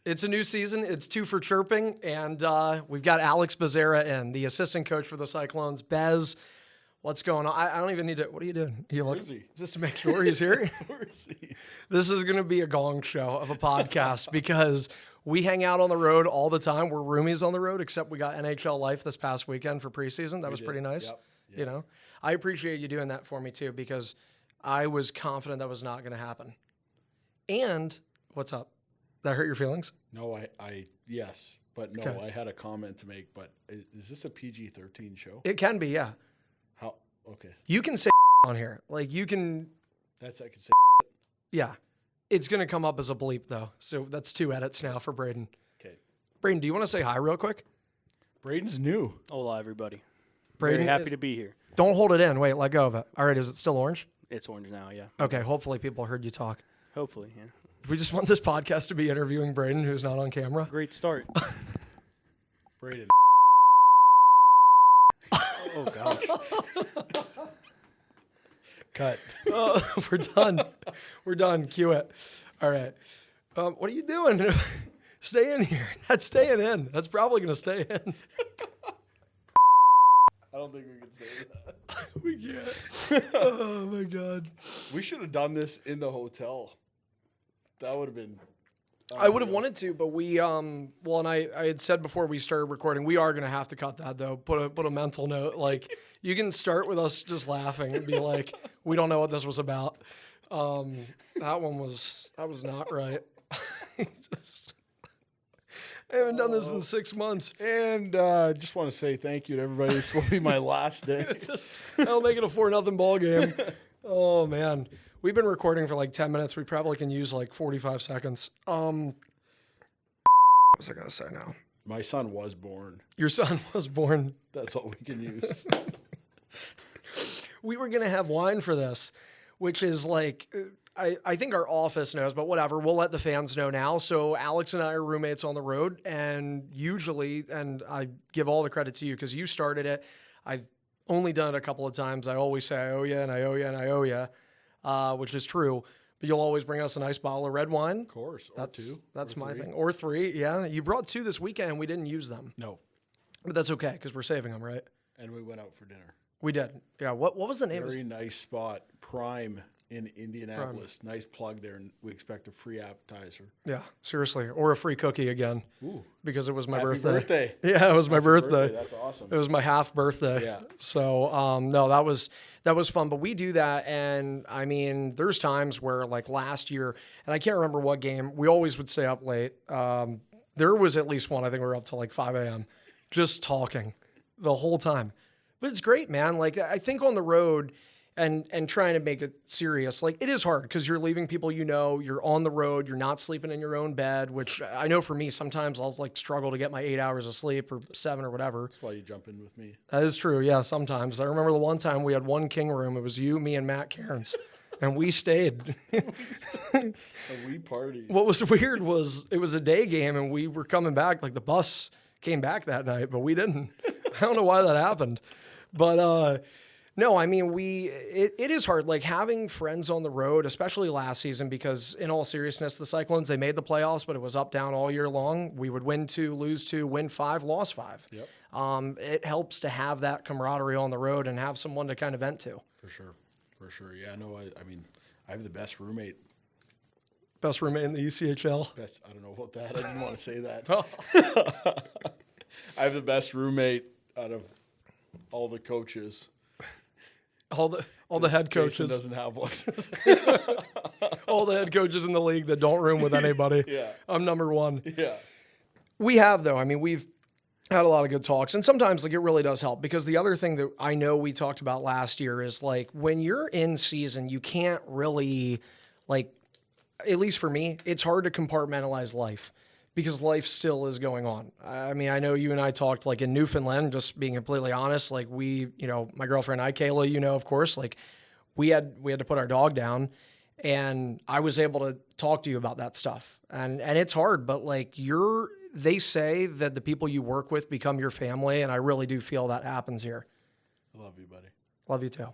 It's a new season. It's 2 for Chirping, and we've got Alex Bezerra in, the assistant coach for the Cyclones. Bez, what's going on? I don't even need to. What are you doing? Where is he? Just to make sure he's here. Where is he? This is going to be a gong show of a podcast because we hang out on the road all the time. We're roomies on the road, except we got NHL Life this past weekend for preseason. That was pretty nice. Yep. You know, I appreciate you doing that for me too, because I was confident that was not going to happen. And what's up? That hurt your feelings? No, yes, but no, Okay. I had a comment to make, but is this a PG-13 show? It can be, yeah. How? Okay. You can say on here. Like, you can, I can say. yeah. It's going to come up as a bleep, though. So that's 2 edits now for Braden. Okay. Braden, do you want to say hi real quick? Braden's new. Hola, everybody. Braden, Very happy to be here. Don't hold it in. Wait, let go of it. All right, is it still orange? It's orange now, yeah. Okay, hopefully people heard you talk. Hopefully, yeah. We just want this podcast to be interviewing Braden, who's not on camera. Great start. Braden. Oh, gosh. Cut. We're done. We're done. Cue it. All right. What are you doing? Stay in here. That's staying in. That's probably going to stay in. I don't think we can say that. We can't. Oh, my God. We should have done this in the hotel. That would have been. I would have wanted to, but we, and I had said before we started recording, we are going to have to cut that, though. Put a mental note. Like, you can start with us just laughing and be like, we don't know what this was about. That was not right. I haven't done this in 6 months. And just want to say thank you to everybody. This will be my last day. I'll make it a 4-0 ball game. Oh, man. We've been recording for like 10 minutes. We probably can use like 45 seconds. What was I going to say now? My son was born. Your son was born. That's all we can use. We were going to have wine for this, which is like, I think our office knows, but whatever. We'll let the fans know now. So Alex and I are roommates on the road, and usually, and I give all the credit to you because you started it. I've only done it a couple of times. I always say I owe you, and I owe you, and I owe you. Which is true, but you'll always bring us a nice bottle of red wine. Of course, or 2. That's or my 3. thing. Or 3, yeah. You brought 2 this weekend, and we didn't use them. No, But that's okay, because we're saving them, right? and we went out for dinner. We did. Yeah, what was the name? Very nice spot, Prime in Indianapolis. Nice plug there, and we expect a free appetizer. Yeah, seriously. Or a free cookie again, Ooh, because it was my happy birthday. Yeah, it was my Happy birthday. That's awesome. It was my half birthday. Yeah. So, no, that was fun. But we do that, and I mean, there's times where, like last year, and I can't remember what game, we always would stay up late. There was at least one, I think we were up till like 5 a.m. just talking the whole time. But it's great, man. Like, I think on the road and trying to make it serious, like, it is hard because you're leaving people you know, you're on the road, you're not sleeping in your own bed, which I know for me, sometimes I'll like struggle to get my 8 hours of sleep or 7 or whatever. That's why you jump in with me. That is true, yeah, sometimes. I remember the one time we had one king room. It was you, me, and Matt Cairns, and we stayed. A wee party. What was weird was it was a day game, and we were coming back, like the bus came back that night, but we didn't. I don't know why that happened. But no, I mean, it is hard, like having friends on the road, especially last season, because in all seriousness, the Cyclones, they made the playoffs, but it was up, down all year long. We would win 2, lose 2, win 5, lost 5. Yep. It helps to have that camaraderie on the road and have someone to kind of vent to. For sure. Yeah, no, I mean, I have the best roommate. Best roommate in the ECHL. I don't know about that. I didn't want to say that. Oh. I have the best roommate out of all the coaches. All the head Jason coaches. doesn't have one. All the head coaches in the league that don't room with anybody. Yeah. I'm number 1. Yeah. We have, though. I mean, we've had a lot of good talks, and sometimes like it really does help, because the other thing that I know we talked about last year is like when you're in season, you can't really, like, at least for me, it's hard to compartmentalize life because life still is going on. I mean, I know you and I talked like in Newfoundland, just being completely honest, like we, you know, my girlfriend, Kayla, you know, of course, like we had to put our dog down, and I was able to talk to you about that stuff. And it's hard, but like they say that the people you work with become your family, and I really do feel that happens here. I love you, buddy. Love you too.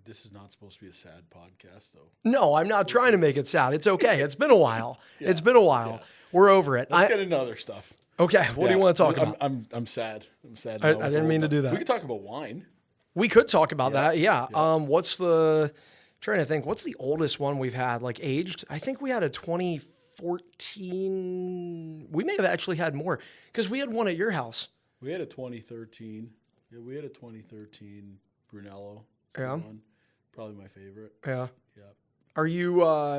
This is not supposed to be a sad podcast, though. No, I'm not trying to make it sad. It's okay. It's been a while. It's been a while. We're over it. Let's get into other stuff. Okay. What do you want to talk about? I'm sad. I'm sad. I now with didn't the mean to whole- do that. We could talk about wine. We could talk about that. Yeah. What's the, trying to think, what's the oldest one we've had, like aged? I think we had a 2014. We may have actually had more because we had one at your house. We had a 2013. Yeah, we had a 2013 Brunello. Yeah. One. Probably my favorite. Yeah. Yeah. Are you,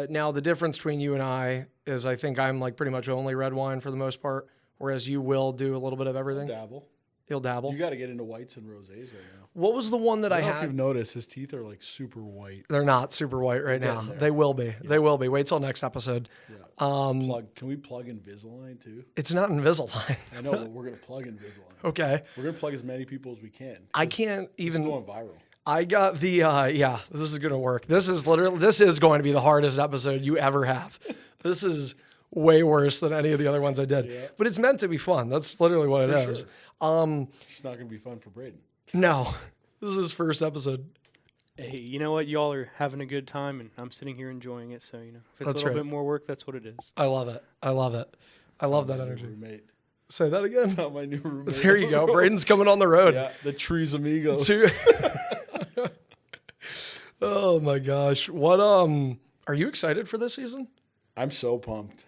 now the difference between you and I is I think I'm like pretty much only red wine for the most part, whereas you will do a little bit of everything. Dabble. You'll dabble. You got to get into whites and rosés right now. What was the one that I I don't know if had? you've noticed, his teeth are like super white. They're not super white right now. getting there. They will be. They will be. Wait till next episode. Yeah. Can we plug Invisalign too? It's not Invisalign. I know, but we're gonna plug Invisalign. Okay. We're gonna plug as many people as we can. I can't It's even. going viral. I got the, yeah, this is going to work. This is going to be the hardest episode you ever have. This is way worse than any of the other ones I did, Yeah. but it's meant to be fun. That's literally what it is. Sure. It's not gonna be fun for Braden. No, this is his first episode. Hey, you know what? Y'all are having a good time, and I'm sitting here enjoying it. So, if it's That's a little right. bit more work, that's what it is. I love it. I love it. I love that My new energy. Roommate. Say that again. Not my new roommate. There you go. Braden's coming on the road. Yeah, the Trees Amigos. Oh my gosh. What, are you excited for this season? I'm so pumped.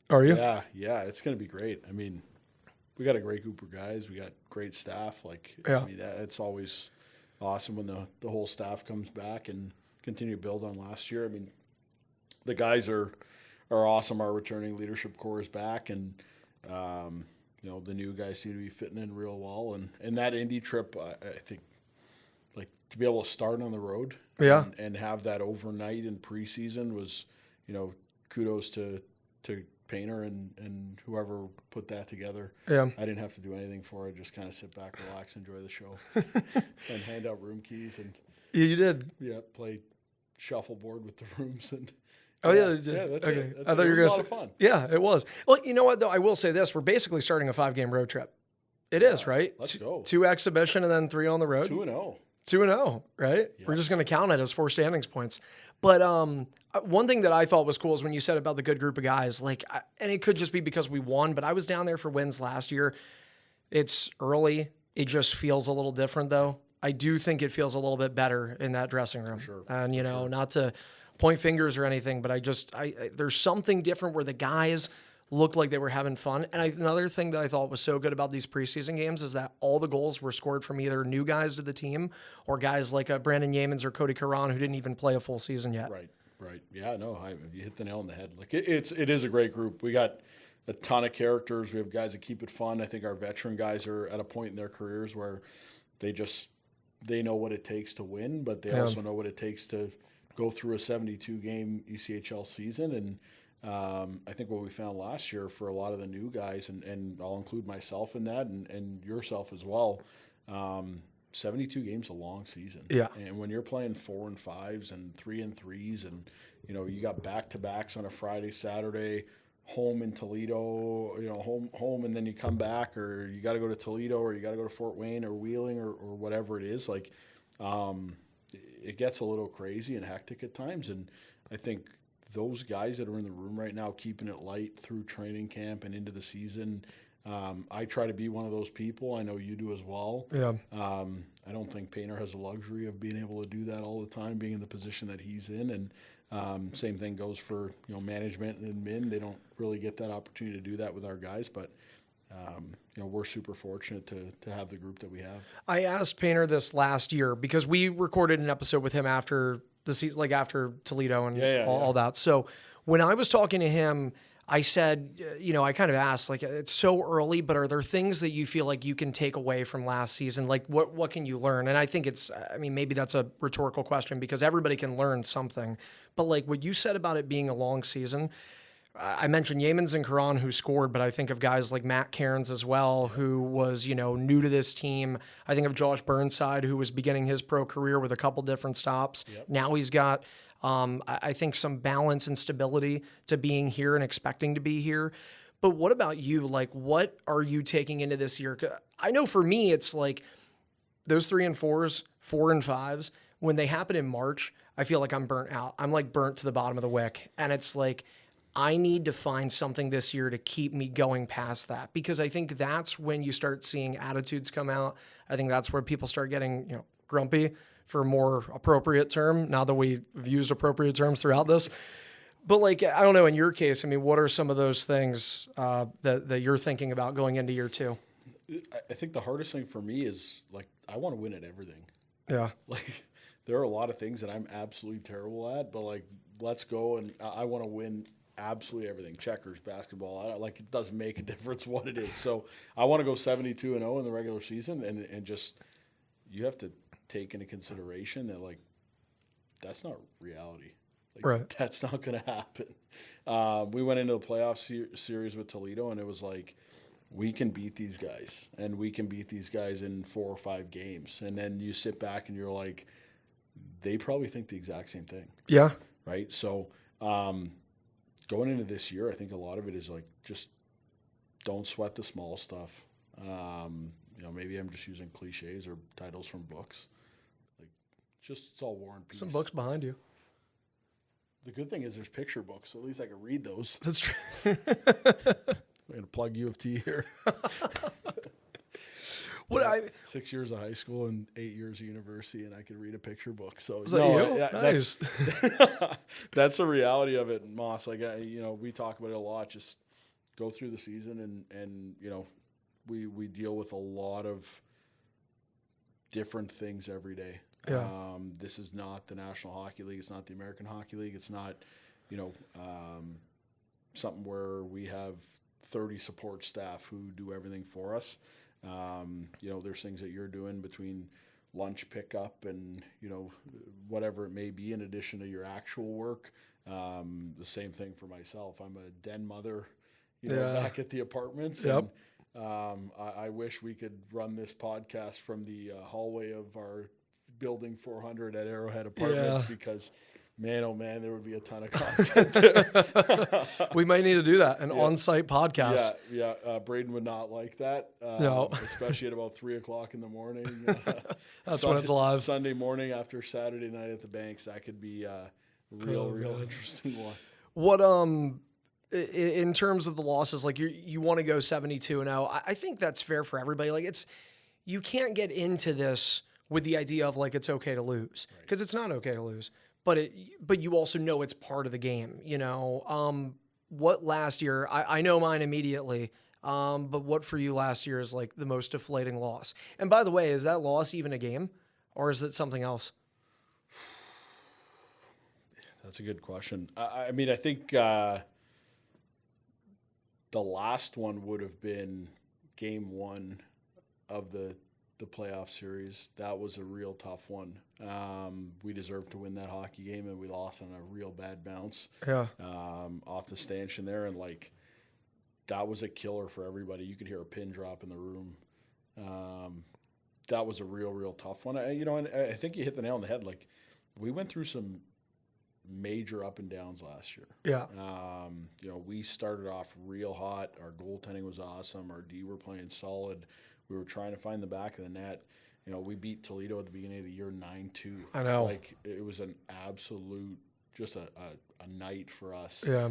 Are you? Yeah, it's gonna be great. I mean, we got a great group of guys. We got great staff. Yeah. I mean, it's always awesome when the whole staff comes back and continue to build on last year. I mean, the guys are awesome. Our returning leadership core is back, and the new guys seem to be fitting in real well. And that Indy trip, I think, like to be able to start on the road, Yeah. and have that overnight in preseason was, kudos to Painter and whoever put that together. Yeah. I didn't have to do anything for it. Just kind of sit back, relax, enjoy the show, and hand out room keys and You did. play shuffleboard with the rooms and. Oh yeah. That's okay. it. I thought you were It was going a to lot of fun. Yeah, it was. Well, you know what though? I will say this: we're basically starting a 5-game road trip. It is, right? Let's go. 2 exhibition and then 3 on the road. 2-0. 2-0, right? We're just going to count it as 4 standings points. But one thing that I thought was cool is when you said about the good group of guys, and it could just be because we won, but I was down there for wins last year. It's early. It just feels a little different, though. I do think it feels a little bit better in that dressing room. sure. And, not to point fingers or anything, but there's something different where the guys looked like they were having fun. And another thing that I thought was so good about these preseason games is that all the goals were scored from either new guys to the team or guys like Brandon Yeamans or Cody Caron who didn't even play a full season yet. Right. Yeah, no, you hit the nail on the head. Like it is a great group. We got a ton of characters. We have guys that keep it fun. I think our veteran guys are at a point in their careers where they know what it takes to win, but they also know what it takes to go through a 72-game ECHL season. And I think what we found last year for a lot of the new guys, and I'll include myself in that and yourself as well, 72 games a long season. Yeah. And when you're playing 4 and 5s and 3 and 3s and, you got back-to-backs on a Friday, Saturday, home in Toledo, home and then you come back, or you got to go to Toledo, or you got to go to Fort Wayne or Wheeling or whatever it is, it gets a little crazy and hectic at times. And I think those guys that are in the room right now, keeping it light through training camp and into the season, I try to be one of those people. I know you do as well. Yeah. I don't think Painter has the luxury of being able to do that all the time, being in the position that he's in. And same thing goes for management and admin. They don't really get that opportunity to do that with our guys, but we're super fortunate to have the group that we have. I asked Painter this last year because we recorded an episode with him after the season, like after Toledo and all that. So when I was talking to him, I said, I kind of asked, it's so early, but are there things that you feel like you can take away from last season? Like what can you learn? And I think maybe that's a rhetorical question because everybody can learn something. But like what you said about it being a long season, I mentioned Yeamans and Caron who scored, but I think of guys like Matt Cairns as well, who was, new to this team. I think of Josh Burnside, who was beginning his pro career with a couple different stops. Yep. Now he's got, I think, some balance and stability to being here and expecting to be here. But what about you? Like, what are you taking into this year? I know for me, it's like those 3 and 4s, 4 and 5s. when they happen in March, I feel like I'm burnt out. I'm like burnt to the bottom of the wick. And it's like, I need to find something this year to keep me going past that, because I think that's when you start seeing attitudes come out. I think that's where people start getting, grumpy, for a more appropriate term, now that we've used appropriate terms throughout this. But like, I don't know, in your case, I mean, what are some of those things that you're thinking about going into year 2? I think the hardest thing for me is, like, I want to win at everything. Yeah. Like, there are a lot of things that I'm absolutely terrible at, but, like, let's go, and I want to win absolutely everything. Checkers, basketball, it doesn't make a difference what it is. So I want to go 72-0 in the regular season, and just, you have to take into consideration that, like, that's not reality. Like, right. That's not going to happen. We went into the playoff series with Toledo, and it was like, we can beat these guys, and we can beat these guys in 4 or 5 games. And then you sit back and you're like, they probably think the exact same thing. Yeah. Right? So going into this year, I think a lot of it is like, just don't sweat the small stuff. Maybe I'm just using cliches or titles from books. Like, just, it's all War and Peace. Some books behind you. The good thing is there's picture books, so at least I can read those. That's true. I'm going to plug U of T here. 6 years of high school and 8 years of university, and I could read a picture book. So Nice. That's the reality of it, Moss. Like, we talk about it a lot. Just go through the season, and we deal with a lot of different things every day. Yeah. This is not the National Hockey League. It's not the American Hockey League. It's not, something where we have 30 support staff who do everything for us. There's things that you're doing between lunch pickup and, whatever it may be in addition to your actual work. The same thing for myself. I'm a den mother, back at the apartments. Yep. And I wish we could run this podcast from the hallway of our building 400 at Arrowhead Apartments, because man, oh man, there would be a ton of content there. We might need to do that, an on-site podcast. Yeah. Braden would not like that, No. especially at about 3 o'clock in the morning. That's when it's live. Sunday morning after Saturday night at the Banks, that could be a real interesting one. What in terms of the losses, like you want to go 72-0. I think that's fair for everybody. Like, you can't get into this with the idea of like it's okay to lose, because it's not okay to lose. But you also know it's part of the game. What last year? I know mine immediately. But what for you last year is like the most deflating loss? And by the way, is that loss even a game, or is it something else? That's a good question. I mean, I think the last one would have been game 1 of the playoff series. That was a real tough one. We deserved to win that hockey game, and we lost on a real bad bounce. Yeah. Off the stanchion there, and like, that was a killer for everybody. You could hear a pin drop in the room. That was a real tough one. And I think you hit the nail on the head. Like, we went through some major up and downs last year. Yeah. We started off real hot. Our goaltending was awesome. Our D were playing solid. We were trying to find the back of the net. We beat Toledo at the beginning of the year 9-2. I know. Like, it was an absolute, just a night for us. Yeah.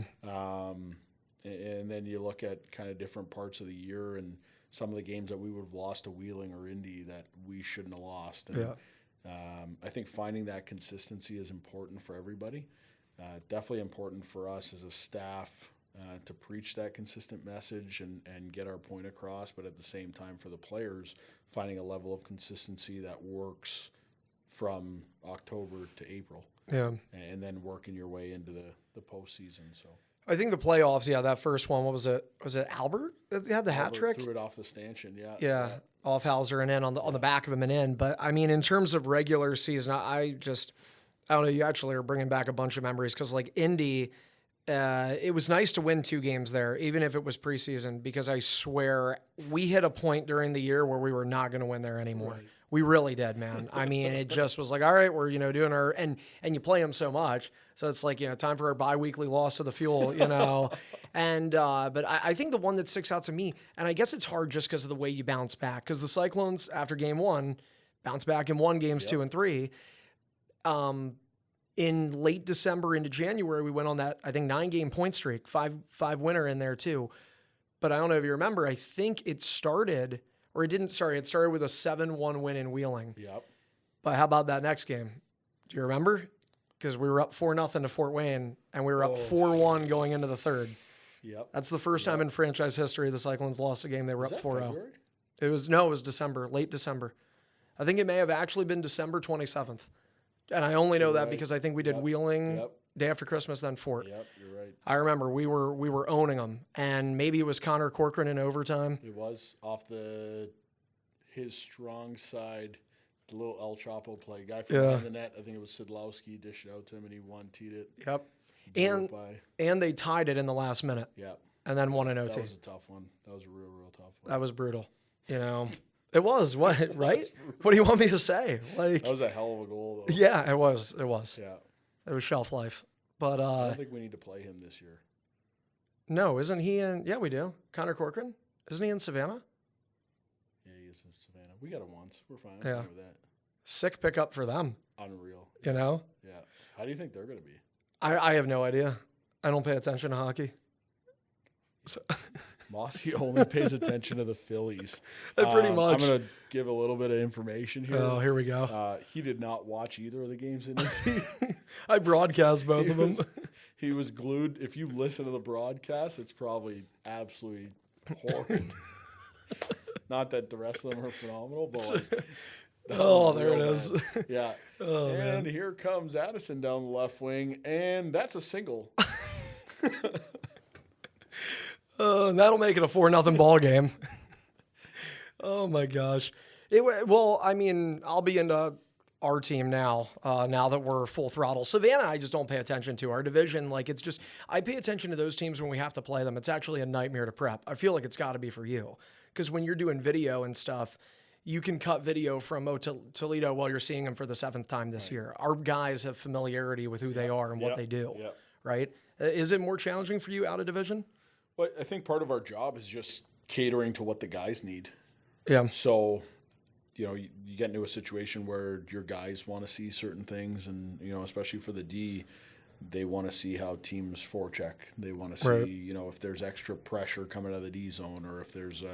And then you look at kind of different parts of the year and some of the games that we would have lost to Wheeling or Indy that we shouldn't have lost. And, I think finding that consistency is important for everybody. Definitely important for us as a staff to preach that consistent message and get our point across, but at the same time for the players, finding a level of consistency that works from October to April. Yeah. And then working your way into the postseason. So I think the playoffs, that first one, what was it? Was it Albert that had the hat trick? Threw it off the stanchion, Yeah, off Hauser and in on the back of him and in. But I mean, in terms of regular season, I don't know. You actually are bringing back a bunch of memories, because like Indy, it was nice to win 2 games there, even if it was preseason, because I swear we hit a point during the year where we were not going to win there anymore. Right. We really did, man. I mean, it just was like, all right, we're, doing our, and you play them so much. So it's like, time for our bi-weekly loss to the Fuel, and, but I think the one that sticks out to me, and I guess it's hard just because of the way you bounce back, because the Cyclones after game 1 bounce back and won games 2 and 3. in late December into January, we went on that, I think, 9-game point streak, five winner in there too. But I don't know if you remember, I think it started, or it didn't start. It started with a 7-1 win in Wheeling. Yep. But how about that next game? Do you remember? Because we were up 4-0 to Fort Wayne, and we were up 4-1 going into the third. Yep. That's the first time in franchise history the Cyclones lost a game. They were up 4-0. February? It was December, late December. I think it may have actually been December 27th. And I only know that because I think we did Wheeling day after Christmas, then Fort. Yep, you're right. I remember we were owning them, and maybe it was Connor Corcoran in overtime. It was off his strong side, the little El Chapo play. Guy from behind the net, I think it was Sidlowski, dished it out to him, and he teed it. Yep. And they tied it in the last minute. Yep. And then won in OT. That was a tough one. That was a real tough one. That was brutal. You know, it was what, right? What do you want me to say? Like, that was a hell of a goal, though. Yeah, it was. It was. Yeah. It was shelf life. But I don't think we need to play him this year. No, isn't he in? Yeah, we do. Connor Corcoran, isn't he in Savannah? Yeah, he is in Savannah. We got him once. We're fine. Yeah. Fine with that. Sick pickup for them. Unreal. You know. Yeah. How do you think they're going to be? I have no idea. I don't pay attention to hockey. So. Mossy only pays attention to the Phillies. Pretty much. I'm going to give a little bit of information here. Oh, here we go. He did not watch either of the games in Indy. I broadcast both of them. He was glued. If you listen to the broadcast, it's probably absolutely horrid. Not that the rest of them are phenomenal, but like, oh, there it is. Yeah. Oh, and man. here comes Addison down the left wing, and that's a single. And that'll make it a 4-0 ball game. Oh my gosh. Well, I mean, I'll be into our team now. Now that we're full throttle. Savannah, I just don't pay attention to. Our division, like it's just I pay attention to those teams when we have to play them. It's actually a nightmare to prep. I feel like it's got to be for you because when you're doing video and stuff, you can cut video from Toledo while you're seeing them for the 7th time this year. Our guys have familiarity with who they are and what they do. Yep. Right? Is it more challenging for you out of division? Well, I think part of our job is just catering to what the guys need. Yeah. So, you get into a situation where your guys want to see certain things, and especially for the D, they want to see how teams forecheck. They want to see, if there's extra pressure coming out of the D zone, or if there's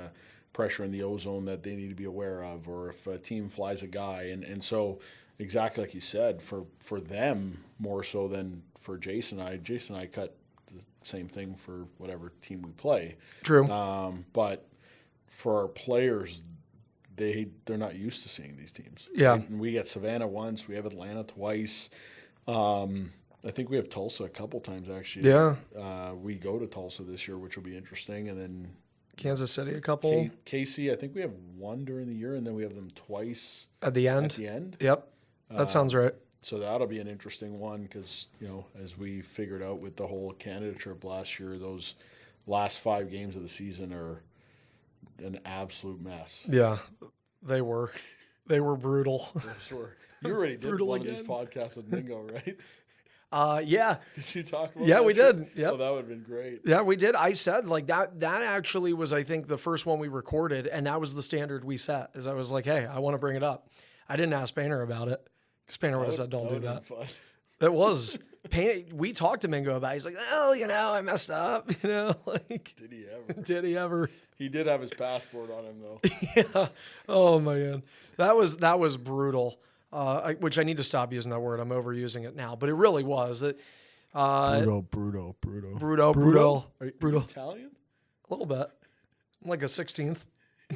pressure in the O zone that they need to be aware of, or if a team flies a guy, and so exactly like you said, for them more so than for Jason and I. Jason and I cut the same thing for whatever team we play. True. But for our players, they're not used to seeing these teams. Yeah. Right? And we get Savannah once, we have Atlanta twice. I think we have Tulsa a couple times actually. Yeah. We go to Tulsa this year, which will be interesting, and then Kansas City a couple. KC, I think we have one during the year, and then we have them twice at the end. Yep. That sounds right. So that'll be an interesting one because, as we figured out with the whole Canada trip last year, those last 5 games of the season are an absolute mess. Yeah, they were. They were brutal. Sure. You already did Brutal one again. of these podcasts with Mingo, right? Yeah. Did you talk about Yeah, that we trip? did. Yep. Oh, that would have been great. Yeah, we did. I said like that actually was, I think, the first one we recorded, and that was the standard we set. Is I was like, hey, I want to bring it up. I didn't ask Painter about it because Painter would have said, don't do that. Fun. It was. We talked to Mingo about it. He's like, well, I messed up. Like, Did he ever? Did he ever? He did have his passport on him, though. Yeah. Oh, man. That was brutal, which I need to stop using that word. I'm overusing it now. But it really was. Bruto. Brutal. Are you Brutal. Italian? A little bit. I'm like a 16th,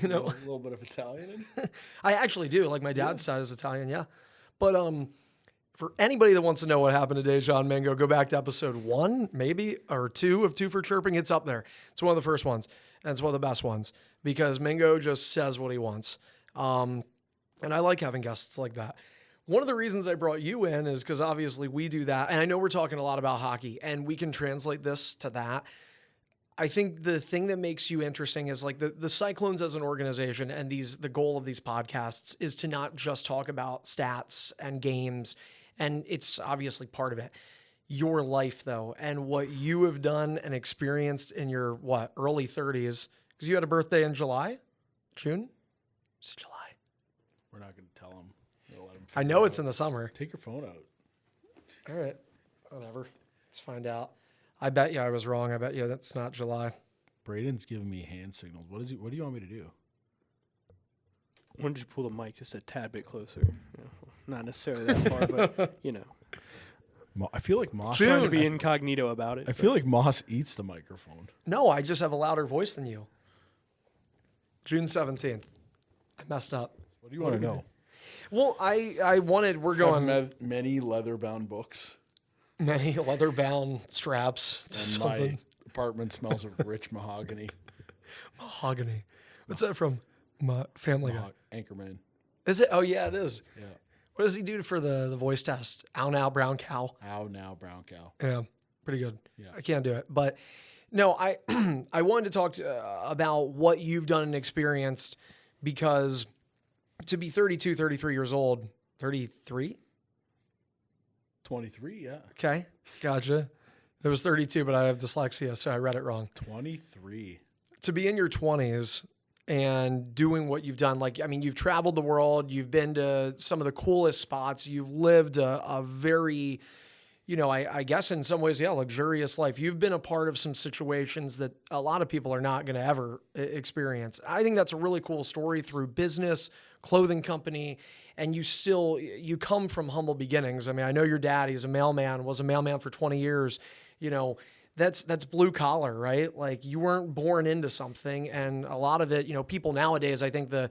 A little bit of Italian in? I actually do. Like my dad's side is Italian, yeah. But for anybody that wants to know what happened to Dejan Mingo, go back to episode 1, maybe, or 2 of 2 for Chirping. It's up there. It's one of the first ones, and it's one of the best ones because Mingo just says what he wants. And I like having guests like that. One of the reasons I brought you in is because obviously we do that. And I know we're talking a lot about hockey, and we can translate this to that. I think the thing that makes you interesting is like the Cyclones as an organization, and the goal of these podcasts is to not just talk about stats and games, and it's obviously part of it. Your life, though, and what you have done and experienced in your, early 30s, because you had a birthday in July? June? Is it July? We're not going to tell him. We'll let him I know it's in the summer. Take your phone out. All right. Whatever. Let's find out. I bet you I was wrong. I bet you that's not July. Braden's giving me hand signals. What do you want me to do? Why don't you pull the mic just a tad bit closer? You know, not necessarily that far, but, you know. I feel like Moss. Trying to be incognito about it. I feel like Moss eats the microphone. No, I just have a louder voice than you. June 17th. I messed up. What do you want to know? Well, we're going Many leather-bound books. many leather-bound straps to And something. my apartment smells of rich mahogany. Mahogany. What's that from? Family Guy. Anchorman. Is it? Oh, yeah, it is. Yeah. What does he do for the voice test? Ow now, brown cow. Ow now, brown cow. Yeah, pretty good. Yeah. I can't do it. But no, I I wanted to talk about what you've done and experienced because to be 32, 33 years old, 33? 23, yeah. Okay, gotcha. It was 32, but I have dyslexia, so I read it wrong. 23. To be in your 20s and doing what you've done, like, I mean, you've traveled the world, you've been to some of the coolest spots, you've lived a very, you know, I guess in some ways, yeah, luxurious life. You've been a part of some situations that a lot of people are not going to ever experience. I think that's a really cool story through business, clothing company, and you come from humble beginnings. I mean, I know your dad, he's a mailman, was a mailman for 20 years, you know, that's blue collar, right? Like you weren't born into something. And a lot of it, you know, people nowadays, I think the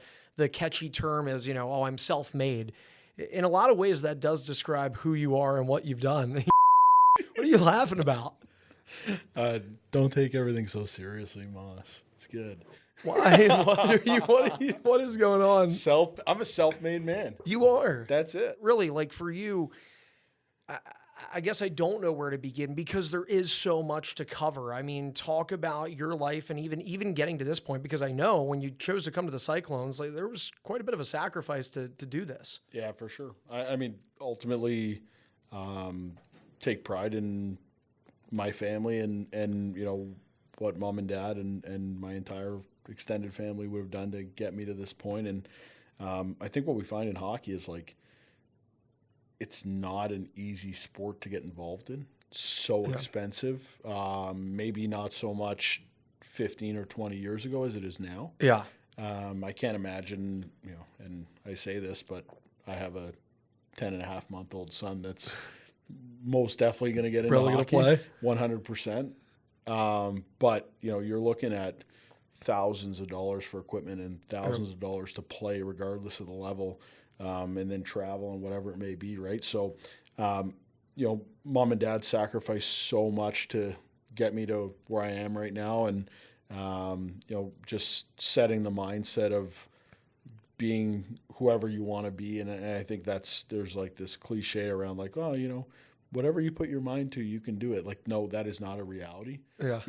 catchy term is, you know, oh, I'm self-made. In a lot of ways, that does describe who you are and what you've done. What are you laughing about? Don't take everything so seriously, Moss. It's good. Why? What is going on? I'm a self-made man. You are. That's it. Really, like for you, I guess I don't know where to begin because there is so much to cover. I mean, talk about your life and even getting to this point, because I know when you chose to come to the Cyclones, like there was quite a bit of a sacrifice to do this. Yeah, for sure. I mean, ultimately, take pride in my family and you know what mom and dad and my entire extended family would have done to get me to this point. And I think what we find in hockey is like it's not an easy sport to get involved in. It's so expensive. Maybe not so much 15 or 20 years ago as it is now. Yeah. I can't imagine, you know, and I say this, but I have a 10-and-a-half-month-old son that's most definitely going to get into hockey, play 100%. But you know, you're looking at thousands of dollars for equipment and thousands of dollars to play, regardless of the level, and then travel and whatever it may be, right? So, you know, mom and dad sacrificed so much to get me to where I am right now, and you know, just setting the mindset of being whoever you want to be. And I think there's like this cliche around like, oh, you know, whatever you put your mind to, you can do it. Like, no, that is not a reality. Yeah.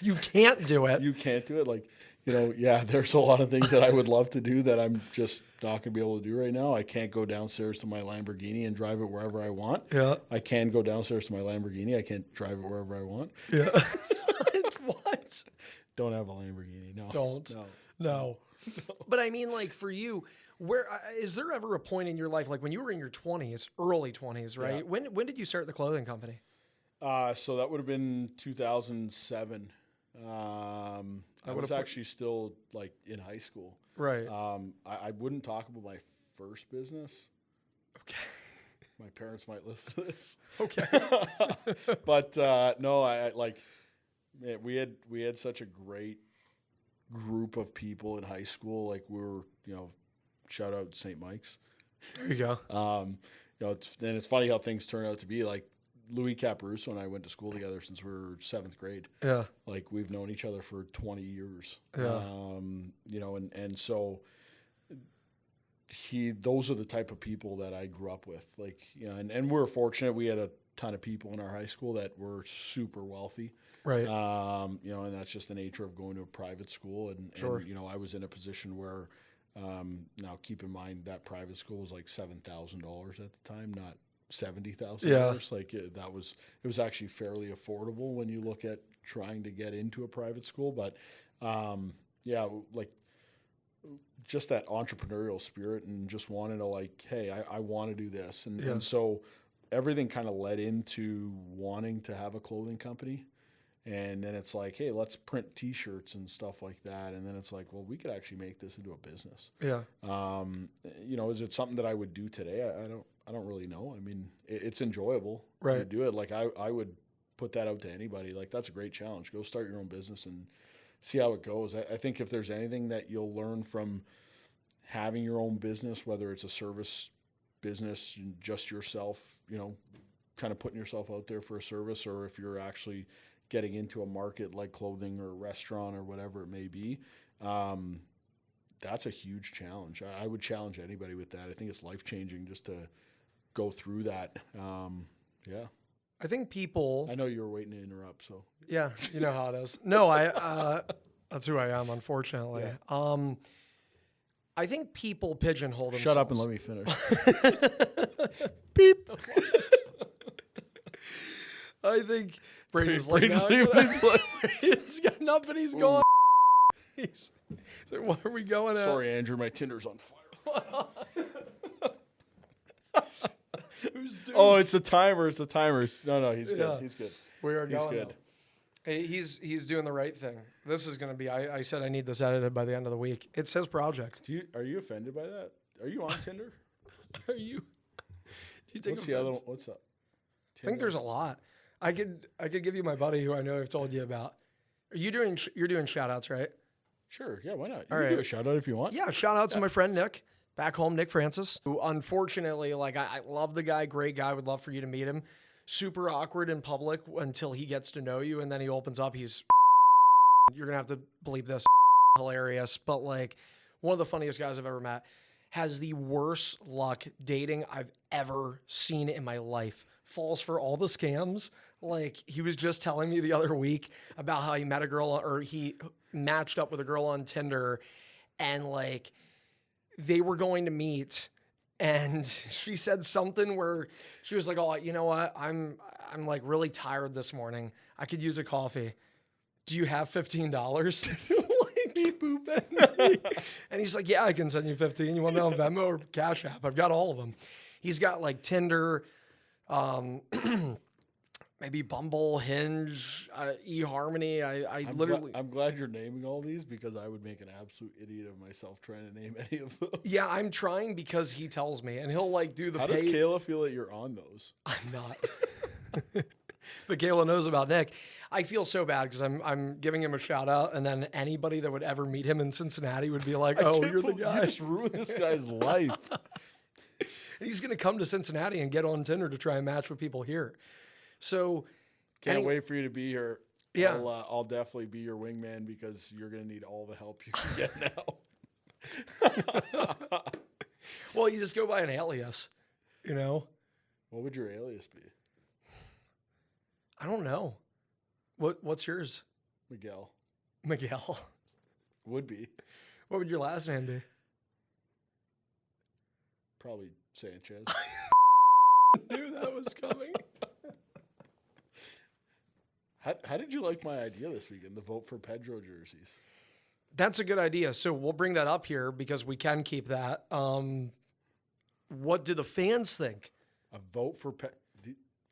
You can't do it. You can't do it. Like, you know, yeah, there's a lot of things that I would love to do that I'm just not going to be able to do right now. I can't go downstairs to my Lamborghini and drive it wherever I want. Yeah. I can go downstairs to my Lamborghini. I can't drive it wherever I want. Yeah. What? Don't have a Lamborghini. No. Don't. No. But I mean, like for you, where is there ever a point in your life, like when you were in your 20s, early 20s, right? Yeah. When did you start the clothing company? So that would have been 2007. I was actually still like in high school. Right. I wouldn't talk about my first business. Okay. My parents might listen to this. Okay. But no, I like, man, we had such a great group of people in high school. Like we were, you know, shout out St. Mike's. There you go. You know, it's funny how things turn out to be. Like Louis Caparuso and I went to school together since we were 7th grade. Yeah. Like we've known each other for 20 years. Yeah. You know, and so those are the type of people that I grew up with. Like, you know, and we were fortunate. We had a ton of people in our high school that were super wealthy. Right. You know, and that's just the nature of going to a private school. And, Sure. and you know, I was in a position where, now keep in mind that private school was like $7,000 at the time, not $70,000. Yeah. Like it was actually fairly affordable when you look at trying to get into a private school. But yeah, like just that entrepreneurial spirit and just wanting to like, hey, I want to do this. And so everything kind of led into wanting to have a clothing company. And then it's like, hey, let's print T-shirts and stuff like that. And then it's like, well, we could actually make this into a business. Yeah. Is it something that I would do today? I don't really know. I mean, it's enjoyable Right. to do it. Like I would put that out to anybody. Like that's a great challenge. Go start your own business and see how it goes. I think if there's anything that you'll learn from having your own business, whether it's a service business, just yourself, kind of putting yourself out there for a service, or if you're actually getting into a market like clothing or a restaurant or whatever it may be, that's a huge challenge. I would challenge anybody with that. I think it's life-changing just to go through that. Yeah. I think people. I know you were waiting to interrupt, so. Yeah, you know how it is. No, that's who I am, unfortunately. Yeah. I think people pigeonhole themselves. Shut up and let me finish. Beep. I think Braden's like, he's got nothing. He's going. He's like, what are we going at? Sorry, Andrew, my Tinder's on fire. Who's doing? Oh, it's the timer. It's the timers. No, he's good. Yeah. He's good. We are He's going. good. Though. Hey, he's doing the right thing. This is going to be. I said I need this edited by the end of the week. It's his project. Are you offended by that? Are you on Tinder? Are you? Do you take What's the other offense? one? What's up? I think there's a lot. I could give you my buddy who I know I've told you about. Are you doing? You're doing shout outs, right? Sure. Yeah. Why not? You All can do right. a shout out if you want. Yeah. Shout out to my friend Nick back home, Nick Francis, who unfortunately, like I love the guy, great guy. Would love for you to meet him. Super awkward in public until he gets to know you, and then he opens up. He's you're gonna have to bleep this. Hilarious, but like one of the funniest guys I've ever met. Has the worst luck dating I've ever seen in my life. Falls for all the scams. Like he was just telling me the other week about how he met a girl or he matched up with a girl on Tinder and like they were going to meet and she said something where she was like, "Oh, you know what? I'm like really tired this morning. I could use a coffee. Do you have $15?" And he's like, "Yeah, I can send you 15. You want me on Venmo or Cash App? I've got all of them." He's got like Tinder, maybe Bumble, Hinge, eHarmony. I'm glad you're naming all these because I would make an absolute idiot of myself trying to name any of them. Yeah, I'm trying because he tells me, and he'll like do the. How does Kayla feel that you're on those? I'm not. But Kayla knows about Nick. I feel so bad because I'm giving him a shout out, and then anybody that would ever meet him in Cincinnati would be like, "Oh, you're the guy." You just ruined this guy's life. He's gonna come to Cincinnati and get on Tinder to try and match with people here. So Can't wait for you to be here. Yeah. I'll definitely be your wingman because you're going to need all the help you can get now. Well, you just go by an alias, you know? What would your alias be? I don't know. What's yours? Miguel. Miguel. Would be. What would your last name be? Probably Sanchez. I knew that was coming. How did you like my idea this weekend, the vote for Pedro jerseys? That's a good idea. So we'll bring that up here because we can keep that. What do the fans think? A vote for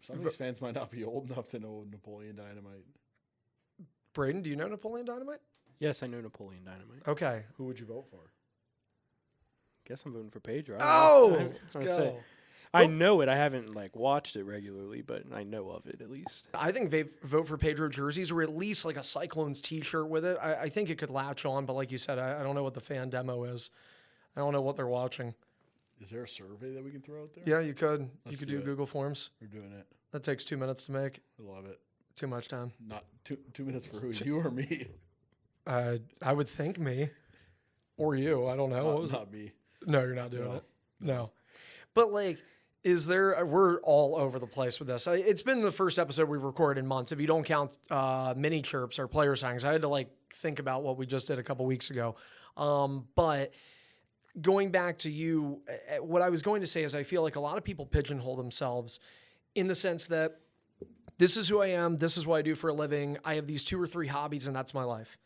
some of these fans might not be old enough to know Napoleon Dynamite. Braden, do you know Napoleon Dynamite? Yes, I know Napoleon Dynamite. Okay. Who would you vote for? Guess I'm voting for Pedro. Let's gonna go. say. I know it. I haven't like watched it regularly, but I know of it at least. I think they vote for Pedro jerseys or at least like a Cyclones t-shirt with it. I think it could latch on, but like you said, I don't know what the fan demo is. I don't know what they're watching. Is there a survey that we can throw out there? Yeah, you could. Let's you could do do it. Google Forms. We're doing it. That takes 2 minutes to make. I love it. Too much time. Not 2 minutes for who? You or me? I would think me or you. I don't know. Not me. No, you're not doing No. it. No. But like, we're all over the place with this. It's been the first episode we've recorded in months. If you don't count mini chirps or player signings, I had to like think about what we just did a couple weeks ago. But going back to you, what I was going to say is I feel like a lot of people pigeonhole themselves in the sense that this is who I am. This is what I do for a living. I have these 2 or 3 hobbies and that's my life.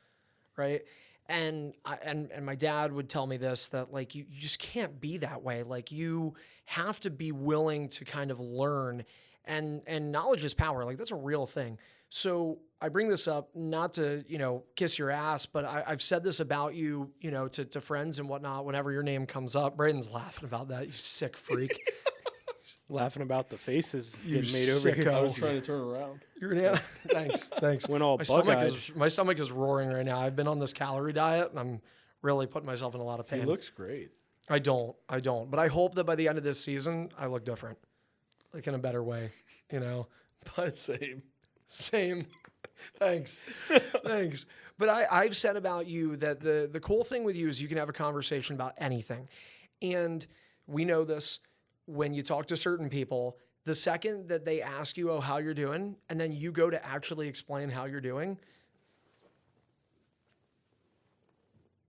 Right. And and my dad would tell me this, that like you just can't be that way. Like you have to be willing to kind of learn, and knowledge is power. Like that's a real thing. So I bring this up not to, kiss your ass, but I've said this about you, to friends and whatnot, whenever your name comes up. Braden's laughing about that, you sick freak. Laughing about the faces You getting made over here. I was trying to turn around. You're an thanks. Went all My bug-eyed. stomach is roaring right now. I've been on this calorie diet, and I'm really putting myself in a lot of pain. He looks great. I don't. But I hope that by the end of this season, I look different, like in a better way, But same. Thanks. But I've said about you that the cool thing with you is you can have a conversation about anything. And we know this when you talk to certain people, the second that they ask you, how you're doing, and then you go to actually explain how you're doing,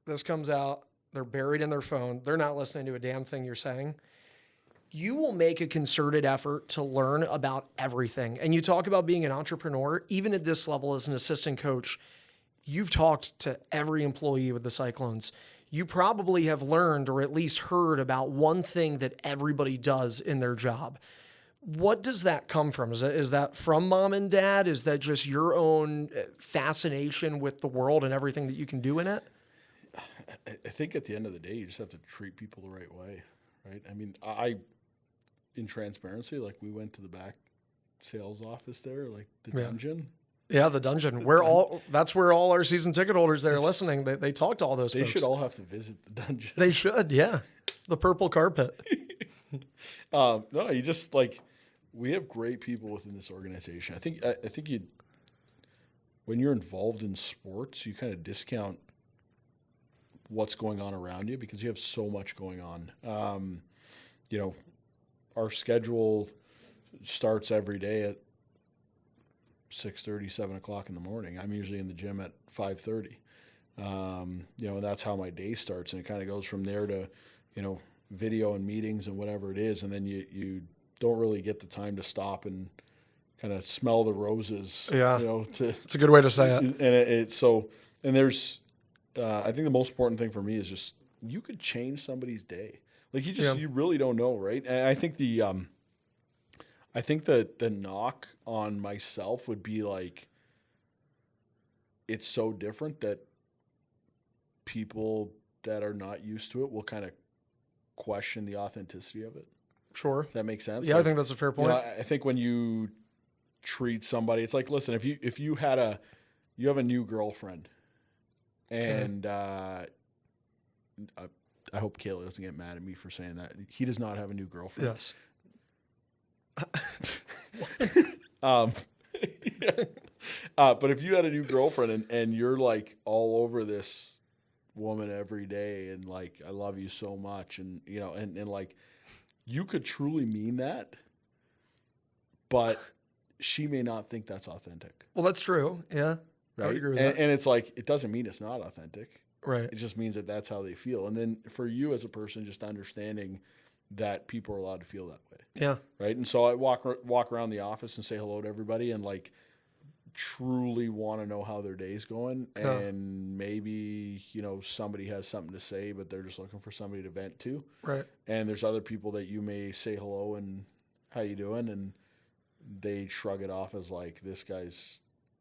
this comes out, they're buried in their phone, they're not listening to a damn thing you're saying. You will make a concerted effort to learn about everything. And you talk about being an entrepreneur, even at this level as an assistant coach, you've talked to every employee with the Cyclones. You probably have learned or at least heard about one thing that everybody does in their job. What does that come from? Is that from mom and dad? Is that just your own fascination with the world and everything that you can do in it? I think at the end of the day, you just have to treat people the right way, right? I mean, in transparency, like we went to the back sales office there, like the dungeon. Yeah, the dungeon. That's where all our season ticket holders that are listening, they talk to all those folks. They should all have to visit the dungeon. They should, yeah. The purple carpet. No, you just we have great people within this organization. I think when you're involved in sports, you kind of discount what's going on around you because you have so much going on. Our schedule starts every day at 6:30, 7 o'clock in the morning. I'm usually in the gym at 5:30. And that's how my day starts. And it kind of goes from there to, video and meetings and whatever it is. And then you don't really get the time to stop and kind of smell the roses. Yeah. It's a good way to say it. And there's, I think the most important thing for me is just, you could change somebody's day. Like you really don't know. Right. And I think the knock on myself would be like, it's so different that people that are not used to it will kind of question the authenticity of it. Sure. Does that make sense? Yeah, I think that's a fair point. I think when you treat somebody, it's like, listen, if you have a new girlfriend, and I hope Kayla doesn't get mad at me for saying that. He does not have a new girlfriend. Yes. But if you had a new girlfriend and you're like all over this woman every day and like, I love you so much, and and like, you could truly mean that, but she may not think that's authentic. Well, that's true. Yeah. Right. I would agree with that. And it's like, it doesn't mean it's not authentic. Right. It just means that that's how they feel. And then for you as a person, just understanding that people are allowed to feel that way. Yeah. Right. And so I walk around the office and say hello to everybody and like truly want to know how their day's going. Yeah. And maybe, somebody has something to say, but they're just looking for somebody to vent to. Right. And there's other people that you may say hello and how you doing? And they shrug it off as like, this guy's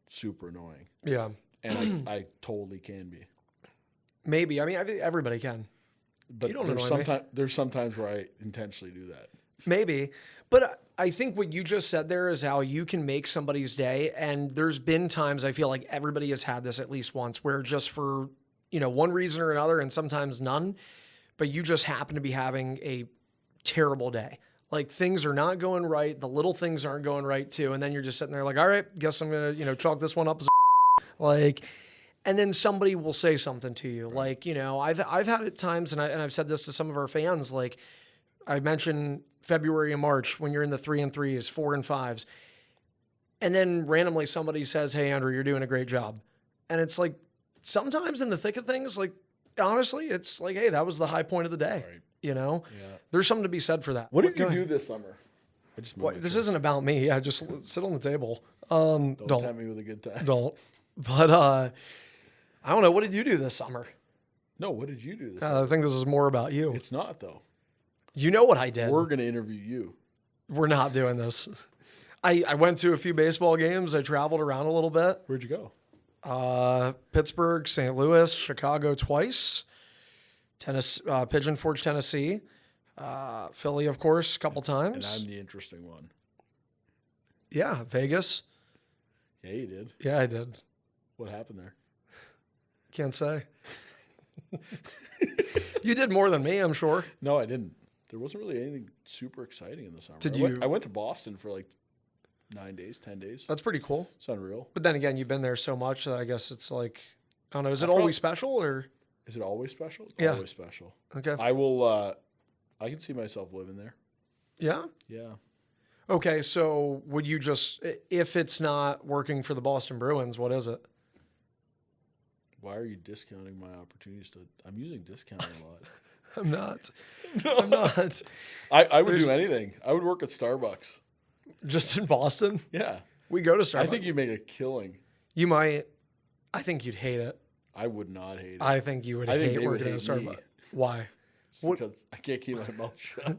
super annoying. Yeah. And I totally can be. Maybe. I mean, I think everybody can. But You don't annoy me. there's sometimes where I intentionally do that. Maybe. But I think what you just said there is how you can make somebody's day. And there's been times I feel like everybody has had this at least once where just for, one reason or another, and sometimes none, but you just happen to be having a terrible day. Like things are not going right. The little things aren't going right too. And then you're just sitting there like, all right, guess I'm going to, chalk this one up as like, and then somebody will say something to you. Like, I've had it times, and I've said this to some of our fans, like I mentioned February and March when you're in the 3 and 3s, 4 and 5s. And then randomly somebody says, hey, Andrew, you're doing a great job. And it's like, sometimes in the thick of things, like, honestly, it's like, hey, that was the high point of the day. Right. Yeah. There's something to be said for that. What did you do this summer? This isn't about me. Yeah, just sit on the table. Don't tempt me with a good time. Don't. But I don't know. What did you do this summer? No, what did you do this? I think this is more about you. It's not though. You know what I did. We're gonna interview you. We're not doing this. I went to a few baseball games. I traveled around a little bit. Where'd you go? Pittsburgh, St. Louis, Chicago twice, Pigeon Forge, Tennessee, Philly, of course, a couple times. And I'm the interesting one. Yeah, Vegas. Yeah, you did. Yeah, I did. What happened there? Can't say. You did more than me, I'm sure. No, I didn't. There wasn't really anything super exciting in the summer. Did I went to Boston for like 9 days, 10 days. That's pretty cool. It's unreal. But then again, you've been there so much that I guess it's like, I don't know, is it always special or? Is it always special? It's Yeah. always special. Okay. I will, I can see myself living there. Yeah? Yeah. Okay, so would you just, if it's not working for the Boston Bruins, what is it? Why are you discounting my opportunities I'm using discounting a lot. I'm not. I'm not. I would do anything. I would work at Starbucks. Just in Boston? Yeah. We go to Starbucks. I think you'd make a killing. You might. I think you'd hate it. I would not hate it. I think you would I think hate they would working at hate me. Starbucks. Why? Because I can't keep my mouth shut.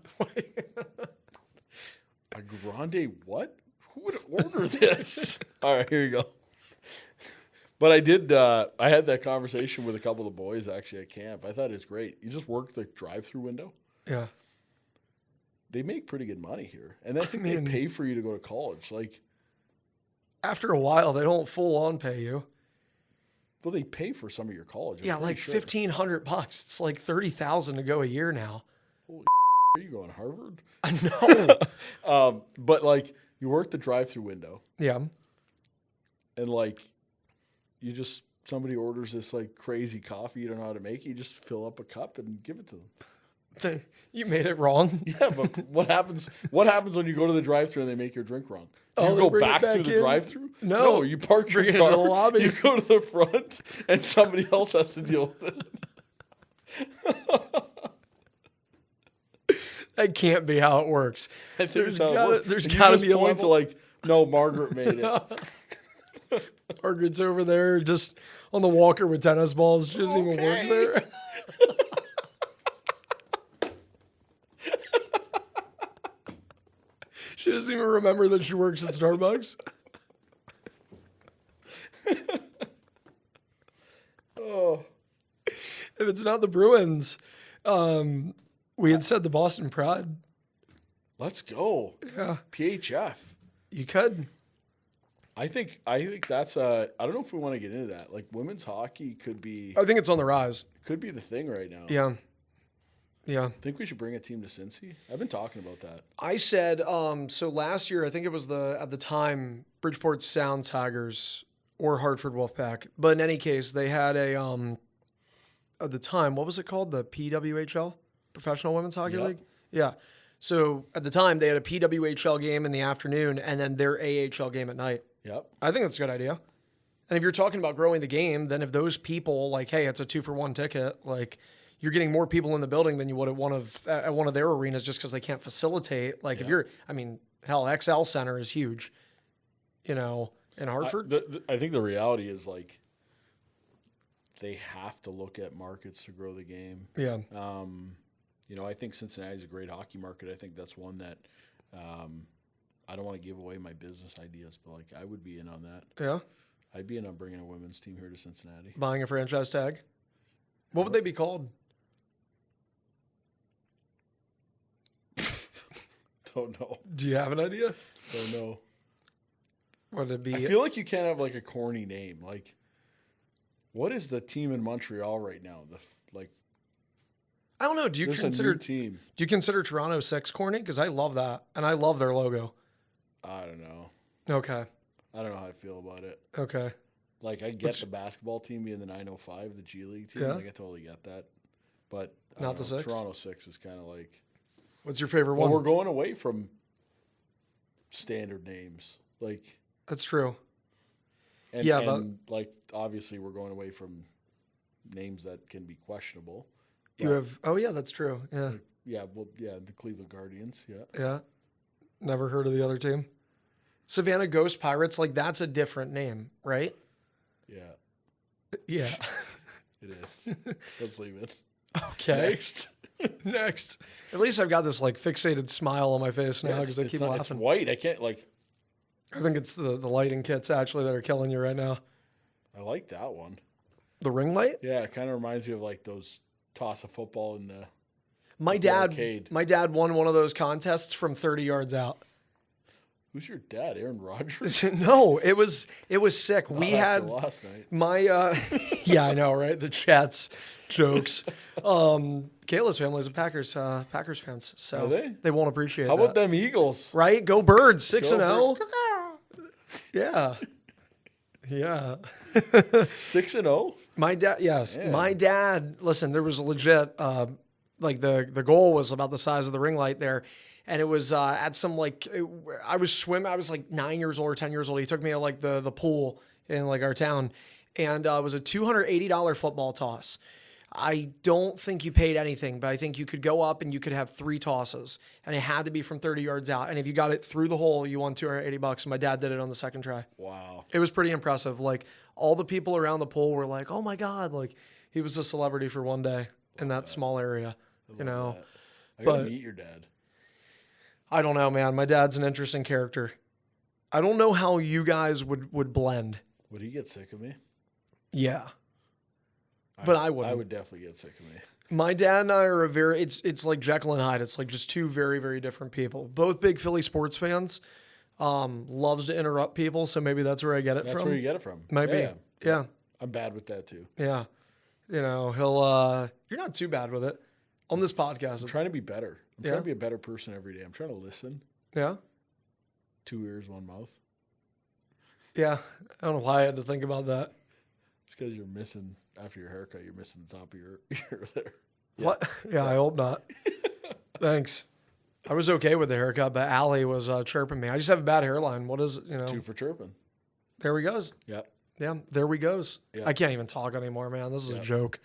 A grande what? Who would order this? All right, here you go. But I did, I had that conversation with a couple of the boys actually at camp. I thought it's great. You just work the drive-through window. Yeah. They make pretty good money here. And I think they pay for you to go to college. Like, after a while, they don't full on pay you. well, they pay for some of your college. I'm Yeah, pretty like sure. $1,500. It's like $30,000 to go a year now. Are you going Harvard? I know. But like, you work the drive-through window. Yeah. And like, you just, somebody orders this like crazy coffee you don't know how to make. You just fill up a cup and give it to them. You made it wrong. Yeah, but what happens when you go to the drive-thru and they make your drink wrong? Do Oh, you they go bring it back through back the in? drive-thru? No. You park your Bring it car, into the lobby. you go to the front, and somebody else has to deal with it. That can't be how it works. I think There's that's how it gotta, works. there's And you got to just be a point level. to like, no, Margaret made it. Margaret's over there just on the walker with tennis balls. She doesn't even work there. She doesn't even remember that she works at Starbucks. Oh, If it's not the Bruins, we had said the Boston Pride. let's go. Yeah, PHF. you could. I think that's I don't know if we want to get into that. Like, women's hockey could be I think it's on the rise. the thing right now. Yeah. Yeah. Think we should bring a team to Cincy? I've been talking about that. I said, so last year, I think it was at the time, Bridgeport Sound Tigers or Hartford Wolfpack. But in any case, they had at the time, what was it called? The PWHL? Professional Women's Hockey Yep. League? Yeah. So at the time, they had a PWHL game in the afternoon and then their AHL game at night. Yep. I think that's a good idea. And if you're talking about growing the game, then if those people, like, hey, it's a 2-for-1 ticket, like, you're getting more people in the building than you would at one of their arenas just because they can't facilitate. Like, if you're, I mean, hell, XL Center is huge, in Hartford. I think the reality is, like, they have to look at markets to grow the game. Yeah. I think Cincinnati is a great hockey market. I think that's one that I don't want to give away my business ideas, but like, I would be in on that. Yeah. I'd be in on bringing a women's team here to Cincinnati. Buying a franchise tag. What would they be called? Don't know. Do you have an idea? Don't know. Would it be? I feel like you can't have like a corny name. Like, what is the team in Montreal right now? I don't know. Do you There's a consider new team. Do you consider Toronto 6 corny? Because I love that, and I love their logo. I don't know. Okay. I don't know how I feel about it. Okay. Like, I get the basketball team being the 905, the G League team. Yeah. Like, I totally get that. But I Not don't the know, 6? Toronto 6 is kind of like, What's your favorite well, one? we're going away from standard names. Like, That's true. and, Yeah, and like, obviously, we're going away from names that can be questionable. You But, have. Oh yeah, that's true. Yeah. the Cleveland Guardians. Yeah. Yeah. Never heard of the other team. Savannah Ghost Pirates, like that's a different name, right? Yeah. Yeah. It is. Let's leave it. Okay. Next. Next. At least I've got this like fixated smile on my face now because I keep It's laughing. white. I can't like. I think it's the lighting kits actually that are killing you right now. I like that one. The ring light? Yeah, it kind of reminds me of like those toss a football in the. My the dad arcade. won one of those contests from 30 yards out. Who's your dad, Aaron Rodgers? No, it was sick. Not We after had last night. my yeah, I know, right? The chats jokes. Kayla's family is a Packers fans, so Are they won't appreciate How that. about them Eagles? Right? Go Birds, 6-0. Go Yeah. Yeah. 6-0. My dad, yes. Yeah. My dad, listen, there was a legit, like the goal was about the size of the ring light there. And it was at some like, I was like 9 years old or 10 years old. He took me to like the pool in like our town. And it was a $280 football toss. I don't think you paid anything, but I think you could go up and you could have 3 tosses. And it had to be from 30 yards out. And if you got it through the hole, you won $280. And my dad did it on the second try. Wow. It was pretty impressive. Like all the people around the pool were like, "Oh my god!" Like he was a celebrity for one day in that small area. You know, I gotta but- meet your dad. I don't know, man. My dad's an interesting character. I don't know how you guys would blend. Would he get sick of me? Yeah, but I wouldn't. I would definitely get sick of me. My dad and I are it's like Jekyll and Hyde. It's like just two very, very different people. Both big Philly sports fans. Loves to interrupt people, so maybe that's where I get it That's from. where you get it from. Might be. Yeah. I'm bad with that too. Yeah. You know, he'll you're not too bad with it. On this podcast, I'm trying to be better. I'm Yeah. trying to be a better person every day. I'm trying to listen. yeah. 2 ears, 1 mouth. Yeah. I don't know why I had to think about that. It's because you're missing, after your haircut, you're missing the top of your ear there. Yeah. What? Yeah, I hope not. Thanks. I was okay with the haircut, but Allie was chirping me. I just have a bad hairline. What is it? You know, 2 for chirping. there we goes. Yep. Yeah, there we goes. Yeah. I can't even talk anymore, man. This is a Yeah. joke.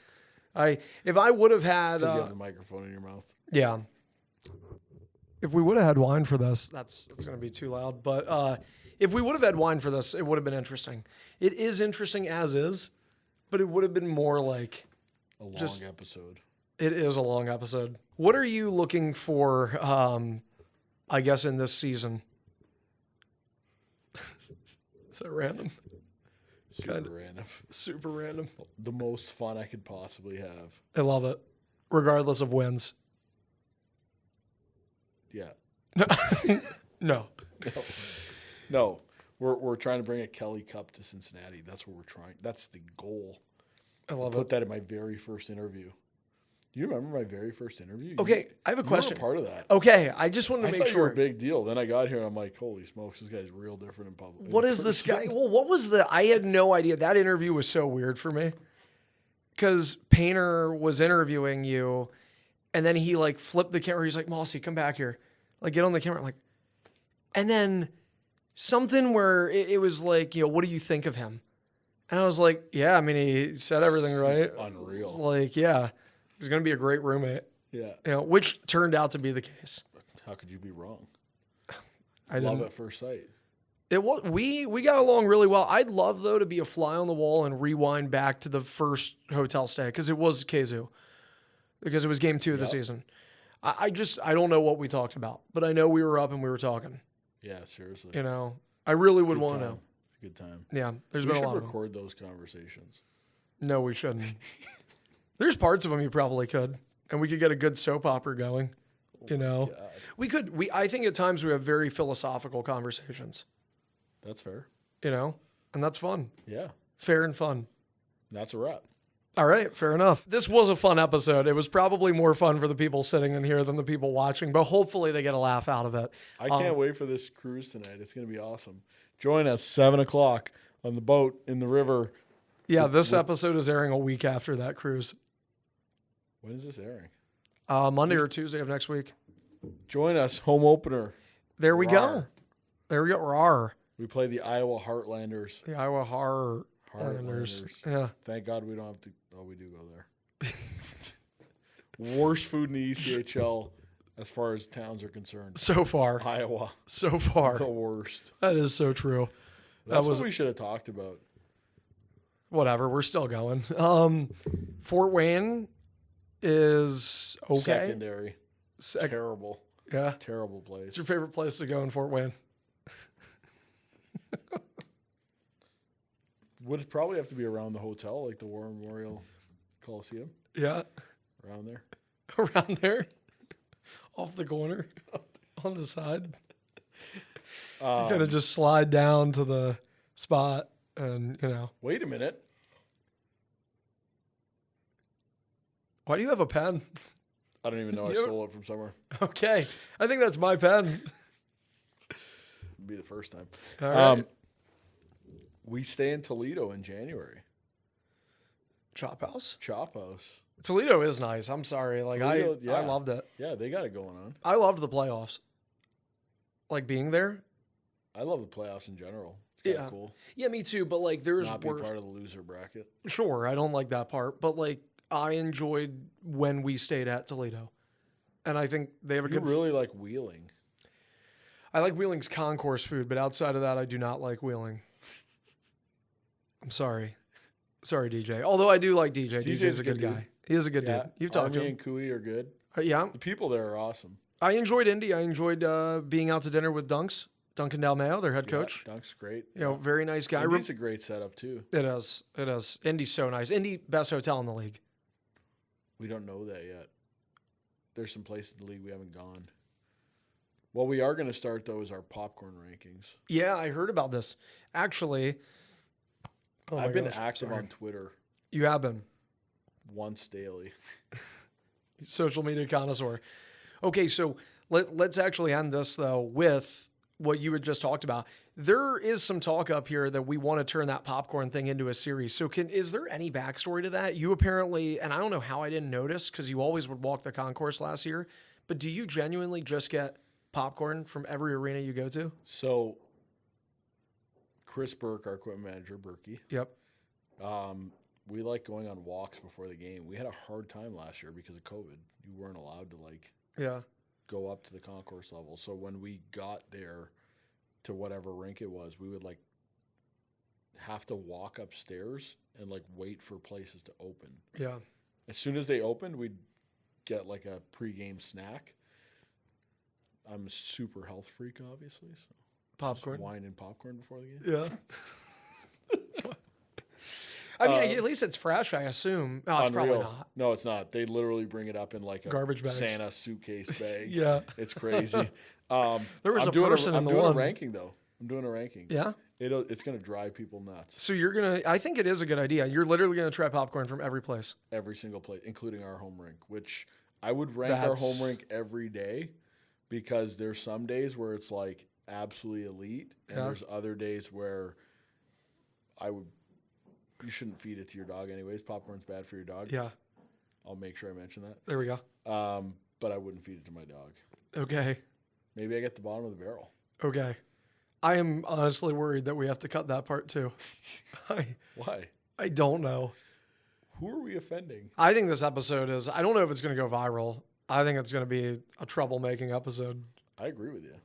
If I would have had, Because you have the microphone in your mouth. yeah. If we would have had wine for this, that's going to be too loud. But if we would have had wine for this, it would have been interesting. It is interesting as is, but it would have been more like A long Just- episode. it is a long episode. What are you looking for? I guess in this season. Is that random? Super Kinda. random. Super random. The most fun I could possibly have. I love it, regardless of wins. Yeah. No. No. We're trying to bring a Kelly Cup to Cincinnati. That's what we're trying. That's the goal. I love Put it. that in my very first interview. Do you remember my very first interview? Okay, I have a You question. were a part of that. Okay, I just wanted to I make thought you were sure. a big deal. Then I got here and I'm like, holy smokes, this guy's real different in public. What in is this person. guy? Well, what was I had no idea. That interview was so weird for me. Because Painter was interviewing you, and then he like flipped the camera. He's like, Mossy, come back here. Like, get on the camera. I'm like, and then something where it was like, you know, what do you think of him? And I was like, yeah, I mean, he said everything right. unreal. It's like, yeah, he's going to be a great roommate. Yeah. You know, which turned out to be the case. How could you be wrong? I Love didn't. at first sight. It was we got along really well. I'd love though to be a fly on the wall and rewind back to the first hotel stay because it was Kazoo, because it was game 2 of the Yep. season. I don't know what we talked about, but I know we were up and we were talking. Yeah, seriously. You know, I really would Good want to time. know. Good time. Yeah, there's We been a should lot of them. record those conversations. No, we shouldn't. There's parts of them you probably could, and we could get a good soap opera going. You know, God, we could. I think at times we have very philosophical conversations. that's fair. You know, and that's fun, Yeah, fair and fun. that's a wrap. All right, fair enough. This was a fun episode. It was probably more fun for the people sitting in here than the people watching, but hopefully they get a laugh out of it. I can't wait for this cruise tonight. It's going to be awesome. Join us 7:00 on the boat in the river. Yeah, this episode is airing a week after that cruise. When is this airing? Monday or Tuesday of next week. Join us, home opener. There we go. Rawr. There we go. Rawr. We play the Iowa Heartlanders. The Iowa Heartlanders. Heartlanders. Yeah. Thank God we don't have to. Oh, we do go there. Worst food in the ECHL as far as towns are concerned. So far. Iowa, So the far. worst. That is so true. That's was- what we should have talked about. whatever. We're still going. Fort Wayne is okay. Secondary. Sec- Terrible. yeah. Terrible place. What's your favorite place to go in Fort Wayne? Would probably have to be around the hotel, like the War Memorial Coliseum. Yeah. Around there. Around there. Off the corner. On the side. You kind of just slide down to the spot and, Wait a minute. Why do you have a pen? I don't even know. I stole it from somewhere. Okay. I think that's my pen. It'd be the first time. All right. We stay in Toledo in January. Chop House? Chop House. Toledo is nice. I'm sorry. Like Toledo, I loved it. Yeah, they got it going on. I loved the playoffs. Like being there. I love the playoffs in general. It's kind of cool. Yeah, me too. But like there's Not be part of the loser bracket. Sure, I don't like that part. But like I enjoyed when we stayed at Toledo. And I think they have a You good really like Wheeling. I like Wheeling's concourse food, but outside of that I do not like Wheeling. I'm sorry. Sorry, DJ. Although I do like DJ. DJ's a good guy. He is a good dude. You've talked to Army him. and Cooey are good. Yeah. The people there are awesome. I enjoyed Indy. I enjoyed being out to dinner with Duncan Dalmeo, their head coach. Dunk's great. Very nice guy. Indy's a great setup too. It is. It is. Indy's so nice. Indy, best hotel in the league. We don't know that yet. There's some places in the league we haven't gone. What we are going to start, though, is our popcorn rankings. Yeah, I heard about this. Actually, I've been active on Twitter. You have been. Once daily. Social media connoisseur. Okay, so let's actually end this, though, with what you had just talked about. There is some talk up here that we want to turn that popcorn thing into a series. So is there any backstory to that? You apparently, and I don't know how I didn't notice because you always would walk the concourse last year, but do you genuinely just get popcorn from every arena you go to? So Chris Burke, our equipment manager, Berkey. Yep. We like going on walks before the game. We had a hard time last year because of COVID. You weren't allowed to go up to the concourse level. So when we got there to whatever rink it was, we would have to walk upstairs and wait for places to open. Yeah. As soon as they opened, we'd get a pregame snack. I'm a super health freak, obviously. So Popcorn. just wine and popcorn before the game. Yeah. I mean, at least it's fresh, I assume. No, it's probably not. No, it's not. They literally bring it up in a garbage bags. Santa suitcase bag. Yeah. It's crazy. There was I'm a person in the one. I'm doing a ranking, though. I'm doing a ranking. Yeah? It's going to drive people nuts. So you're going to – I think it is a good idea. You're literally going to try popcorn from every place. Every single place, including our home rink, which I would rank our home rink every day because there's some days where it's absolutely elite, and there's other days where you shouldn't feed it to your dog anyways. Popcorn's bad for your dog. Yeah. I'll make sure I mention that. There we go. But I wouldn't feed it to my dog. Okay. Maybe I get the bottom of the barrel. Okay. I am honestly worried that we have to cut that part too. Why? I don't know. Who are we offending? I think this episode is, I don't know if it's going to go viral. I think it's going to be a troublemaking episode. I agree with you.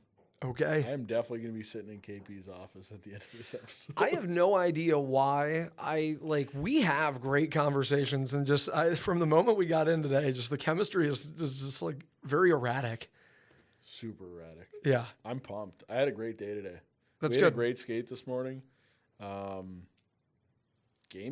Okay. I am definitely going to be sitting in KP's office at the end of this episode. I have no idea why. We have great conversations, and just from the moment we got in today, just the chemistry is just very erratic. Super erratic. Yeah. I'm pumped. I had a great day today. That's we had good. a great skate this morning. Game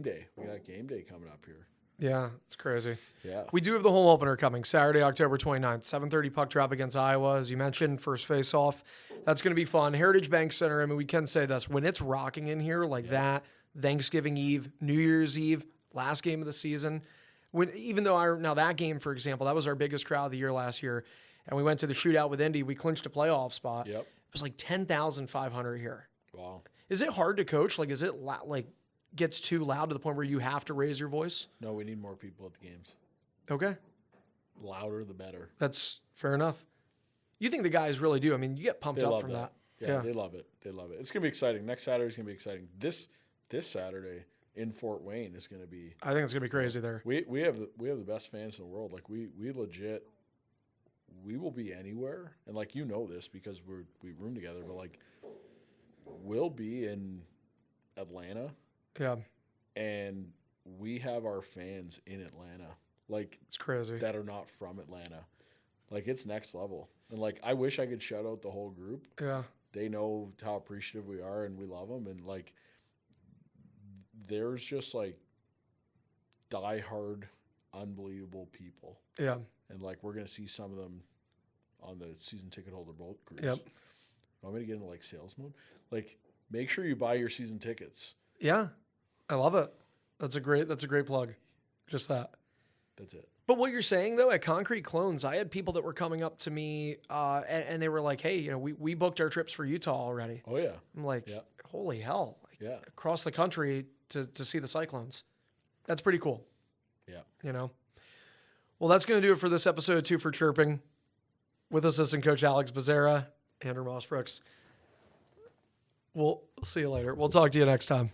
day. We got game day coming up here. Yeah, it's crazy. Yeah. We do have the home opener coming Saturday, October 29th, 7:30 puck drop against Iowa. As you mentioned, first face-off. That's going to be fun. Heritage Bank Center, I mean, we can say this. When it's rocking in here that, Thanksgiving Eve, New Year's Eve, last game of the season, even though now that game, for example, that was our biggest crowd of the year last year, and we went to the shootout with Indy, we clinched a playoff spot. Yep. It was 10,500 here. Wow. Is it hard to coach? Is it gets too loud to the point where you have to raise your voice? No, we need more people at the games. Okay. Louder the better. That's fair enough. You think the guys really do? I mean, you get pumped up from that. Yeah, they love it. They love it. It's going to be exciting. Next Saturday is going to be exciting. This Saturday in Fort Wayne is going to be. I think it's going to be crazy there. We have the best fans in the world. We legit. We will be anywhere, and this because we room together. But we'll be in Atlanta. Yeah. and we have our fans in Atlanta, like It's crazy. that are not from Atlanta. Like it's next level. And like I wish I could shout out the whole group. Yeah. They know how appreciative we are and we love them. And like there's just like diehard, unbelievable people. Yeah. And like we're gonna see some of them on the season ticket holder boat cruise. Yep. I'm gonna get into like sales mode. Like make sure you buy your season tickets. Yeah. I love it. That's a great plug. Just that. That's it. But what you're saying though, at Concrete Clones, I had people that were coming up to me and they were like, hey, you know, we booked our trips for Utah already. Oh yeah. I'm like, Yeah. holy hell. Like, Yeah. across the country to see the Cyclones. That's pretty cool. Yeah. You know? Well, that's going to do it for this episode 2 for Chirping with assistant coach Alex Bezerra, Andrew Mossbrooks. We'll see you later. We'll talk to you next time.